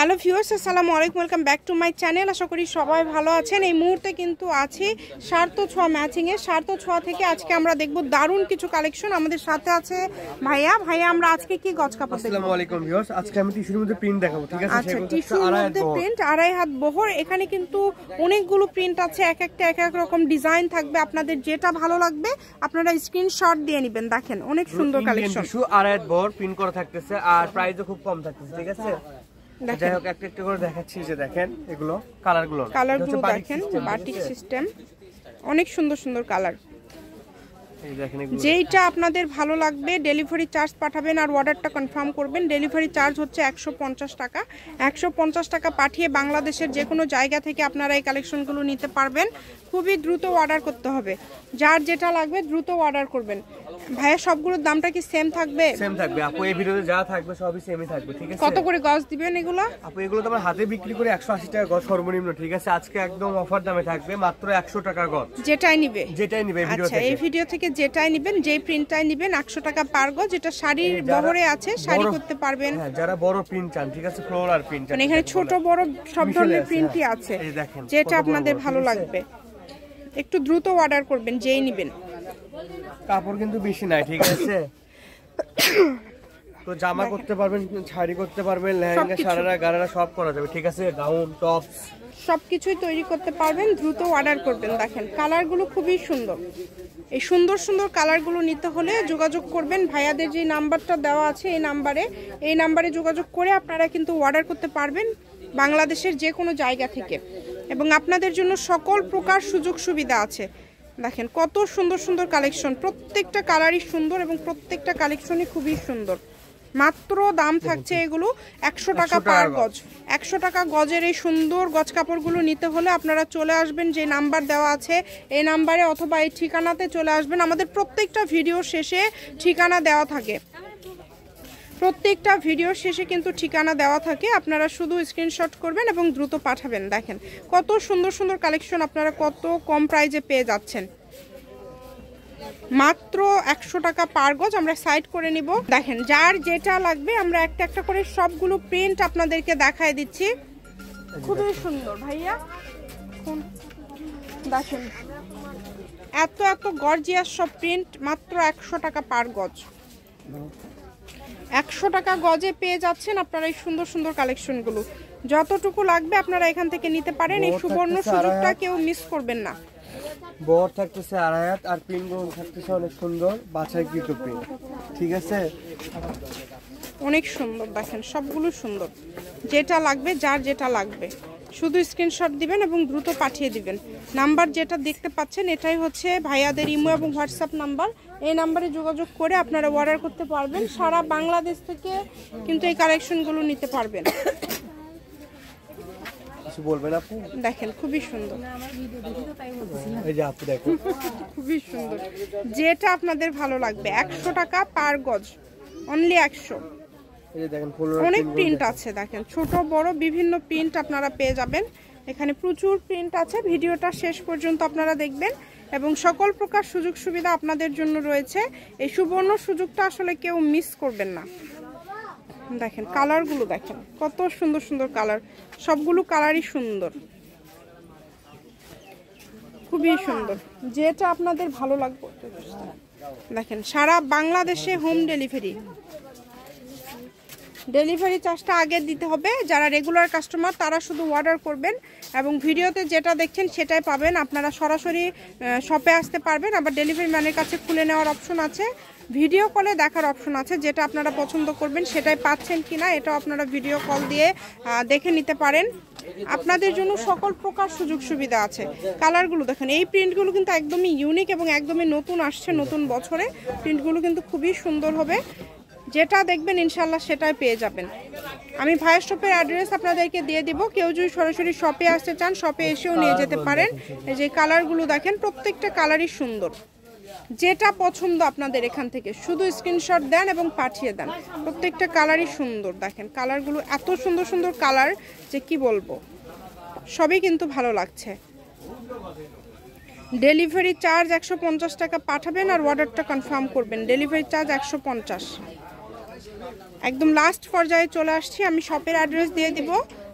Hello viewers, আসসালামু আলাইকুম, welcome back to my channel. আশা করি সবাই ভালো আছেন। এই মুহূর্তে কিন্তু আছি সার্থ ছোঁয়া ম্যাচিংয়ে। সার্থ ছোঁয়া থেকে আজকে আমরা দেখব দারুণ কিছু কালেকশন। আমাদের সাথে আছে ভাইয়া। আমরা আজকে কি গজ কাপড় দেখব? আসসালামু আলাইকুম ভিউয়ার্স, আজকে আমি টিস্যুর মধ্যে প্রিন্ট দেখাবো, ঠিক আছে? আচ্ছা, টিস্যুর মধ্যে প্রিন্ট, আড়াই হাত বহর। এখানে কিন্তু অনেকগুলো প্রিন্ট আছে, এক একটা এক এক রকম ডিজাইন থাকবে। আপনাদের যেটা ভালো লাগবে আপনারা স্ক্রিনশট দিয়ে নেবেন। দেখেন অনেক সুন্দর কালেকশন। টিস্যু আড়াই হাত বহর প্রিন্ট করা থাকতেছে, আর প্রাইসও খুব কম থাকতেছে, ঠিক আছে? যাই হোক, একটা একটা করে দেখাচ্ছি। যে দেখেন এগুলো কালারগুলো দেখেন, বাটিক সিস্টেম, অনেক সুন্দর সুন্দর কালার। যেইটা আপনাদের ভালো লাগবে ডেলিভারি চার্জ পাঠাবেন আর অর্ডারটা কনফার্ম করবেন। ডেলিভারি চার্জ হচ্ছে 150 টাকা। 150 টাকা পাঠিয়ে বাংলাদেশের যে কোনো জায়গা থেকে আপনারা এই কালেকশনগুলো নিতে পারবেন। খুবই দ্রুত অর্ডার করতে হবে, যার যেটা লাগবে দ্রুত অর্ডার করবেন। ভাইয়া, সবগুলোর দামটা কি সেম থাকবে? সেম থাকবে আপু, এই ভিডিওতে যা থাকবে সবই সেমই থাকবে, ঠিক আছে? কত করে গজ দিবেন এগুলো? আপু এগুলো তো আমরা হাতে বিক্রি করে 180 টাকা গজ সর্বনিম্ন, ঠিক আছে? আজকে একদম অফার দামে থাকবে মাত্র 100 টাকা গজ। যেটাই নিবে ভিডিও থেকে। আচ্ছা, এই ভিডিও থেকে যেটাই নেবেন, যেই প্রিন্টটাই নেবেন 100 টাকা পার গজ। যেটা শাড়ির বহরে আছে, শাড়ি করতে পারবেন। হ্যাঁ, যারা বড় প্রিন্ট চান, ঠিক আছে? ফ্লোরাল প্রিন্ট চান, মানে এখানে ছোট বড় সব ধরনের প্রিন্টই আছে। যেটা আপনাদের ভালো লাগবে একটু দ্রুত অর্ডার করবেন, যেই নেবেন। কাপড় কিন্তু বেশি নাই, ঠিক আছে? তো জামা করতে পারবেন, শাড়ি করতে পারবেন, লেহেঙ্গা, সারারা, গারারা সব করা যাবে, ঠিক আছে? গাউন, টপস সবকিছুই তৈরি করতে পারবেন। দ্রুত অর্ডার করবেন। দেখেন কালারগুলো খুবই সুন্দর। এই সুন্দর সুন্দর কালারগুলো নিতে হলে যোগাযোগ করবেন ভাইয়াদের যে নাম্বারটা দেওয়া আছে, এই নাম্বারে যোগাযোগ করে আপনারা কিন্তু অর্ডার করতে পারবেন বাংলাদেশের যে কোনো জায়গা থেকে। এবং আপনাদের জন্য সকল প্রকার সুযোগ সুবিধা আছে। দেখেন কত সুন্দর সুন্দর কালেকশন, প্রত্যেকটা কালারই সুন্দর এবং প্রত্যেকটা কালেকশনই খুবই সুন্দর। মাত্র দাম থাকছে এগুলো 100 টাকা পার গজ। 100 টাকা গজের এই সুন্দর গজ কাপড়গুলো নিতে হলে আপনারা চলে আসবেন যে নাম্বার দেওয়া আছে এই নাম্বারে, অথবা এই ঠিকানাতে চলে আসবেন। আমাদের প্রত্যেকটা ভিডিও শেষে ঠিকানা দেওয়া থাকে, প্রত্যেকটা ভিডিওর শেষে কিন্তু ঠিকানা দেওয়া থাকে। আপনারা শুধু স্ক্রিনশট করবেন এবং দ্রুত পাঠাবেন। দেখেন কত সুন্দর সুন্দর কালেকশন আপনারা কত কম প্রাইজে পেয়ে যাচ্ছেন। মাত্র 100 টাকা পার গজ। আমরা সাইড করে নিব। দেখেন যার যেটা লাগবে আমরা একটা একটা করে সবগুলো প্রিন্ট আপনাদেরকে দেখায় দিচ্ছি। খুবই সুন্দর ভাইয়া, দেখেন এত এত গর্জিয়াস সব প্রিন্ট। মাত্র 100 টাকা পার গজ। 100 টাকা গজে পেয়ে যাচ্ছেন আপনারা এই সুন্দর সুন্দর কালেকশনগুলো। যতটুকু লাগবে আপনারা এখান থেকে নিতে পারেন। এই সুবর্ণ সুযোগটা কেউ মিস করবেন না। বড় থাকতেছে আড়াই হাত, আর প্রিন্টগুলো থাকতেছে অনেক সুন্দর বাছাইকৃত প্রিন্ট, ঠিক আছে? অনেক সুন্দর, দেখেন সবগুলো সুন্দর। যেটা লাগবে, যার যেটা লাগবে শুধু স্ক্রিনশট দিবেন এবং দ্রুত পাঠিয়ে দিবেন। নাম্বার যেটা দেখতে পাচ্ছেন এটাই হচ্ছে ভাইয়াদের ইমো এবং হোয়াটসঅ্যাপ নাম্বার। এই নাম্বারে যোগাযোগ করে আপনারা অর্ডার করতে পারবেন। সারা বাংলাদেশ থেকে কিন্তু এই কালেকশনগুলো নিতে পারবেন। বলবেন আপু, দেখেন খুবই সুন্দর। এই যে আপু দেখো খুবই সুন্দর। যেটা আপনাদের ভালো লাগবে 100 টাকা পার গজ, অনলি 100। এই যে দেখেন অনেক প্রিন্ট আছে, দেখেন ছোট বড় বিভিন্ন প্রিন্ট আপনারা পেয়ে যাবেন। এখানে প্রচুর প্রিন্ট আছে। ভিডিওটা শেষ পর্যন্ত আপনারা দেখবেন এবং সকল প্রকার সুযোগ সুবিধা আপনাদের জন্য রয়েছে। এই সুবর্ণ সুযোগটা আসলে কেউ মিস করবেন না। দেখেন কালারগুলো, দেখেন কত সুন্দর সুন্দর কালার। সবগুলো কালারই সুন্দর, খুবই সুন্দর। যেটা আপনাদের ভালো লাগবে দেখেন। সারা বাংলাদেশে হোম ডেলিভারি চার্জটা আগে দিতে হবে। যারা রেগুলার কাস্টমার তারা শুধু অর্ডার করবেন এবং ভিডিওতে যেটা দেখছেন সেটাই পাবেন। আপনারা সরাসরি শপে আসতে পারবেন, আবার ডেলিভারি ম্যানের কাছে খুলে নেওয়ার অপশন আছে, ভিডিও কলে দেখার অপশন আছে। যেটা আপনারা পছন্দ করবেন সেটাই পাচ্ছেন কিনা এটাও আপনারা ভিডিও কল দিয়ে দেখে নিতে পারেন। আপনাদের জন্য সকল প্রকার সুযোগ সুবিধা আছে। কালারগুলো দেখেন, এই প্রিন্টগুলো কিন্তু একদমই ইউনিক এবং একদমই নতুন আসছে নতুন বছরে। প্রিন্টগুলো কিন্তু খুবই সুন্দর হবে। যেটা দেখবেন ইনশাল্লাহ সেটাই পেয়ে যাবেন। আমি ভাইয়ের শপের অ্যাড্রেস আপনাদেরকে দিয়ে দিব। কেউ যদি সরাসরি শপে আসতে চান শপে এসেও নিয়ে যেতে পারেন। এই যে কালারগুলো দেখেন, প্রত্যেকটা কালারই সুন্দর। যেটা পছন্দ আপনাদের এখান থেকে শুধু স্ক্রিনশট দেন এবং পাঠিয়ে দেন। প্রত্যেকটা কালারই সুন্দর। দেখেন কালারগুলো এত সুন্দর সুন্দর কালার যে কি বলবো, সবই কিন্তু ভালো লাগছে। ডেলিভারি চার্জ 150 টাকা পাঠাবেন আর অর্ডারটা কনফার্ম করবেন। Delivery charge 150। একদম লাস্ট পর্যায়ে চলে আসছি, আমি শপের অ্যাড্রেস দিয়ে দিব।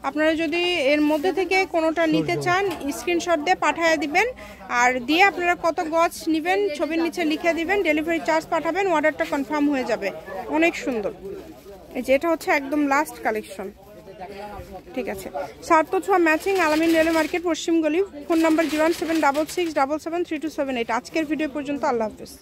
আপনারা যদি এর মধ্যে থেকে কোনোটা নিতে চান স্ক্রিনশট দিয়ে পাঠিয়ে দিবেন, আর দিয়ে আপনারা কত গজ নেবেন ছবির নিচে লিখে দিবেন, ডেলিভারি চার্জ পাঠাবেন, অর্ডারটা কনফার্ম হয়ে যাবে। অনেক সুন্দর, এই যে এটা হচ্ছে একদম লাস্ট কালেকশন। ঠিক আছে, সার্থ ছোঁয়া ম্যাচিং, আলামিন রেলওয়ে মার্কেট, পশ্চিম গলি। Phone number 01766773278। আজকের ভিডিও পর্যন্ত, আল্লাহ হাফেজ।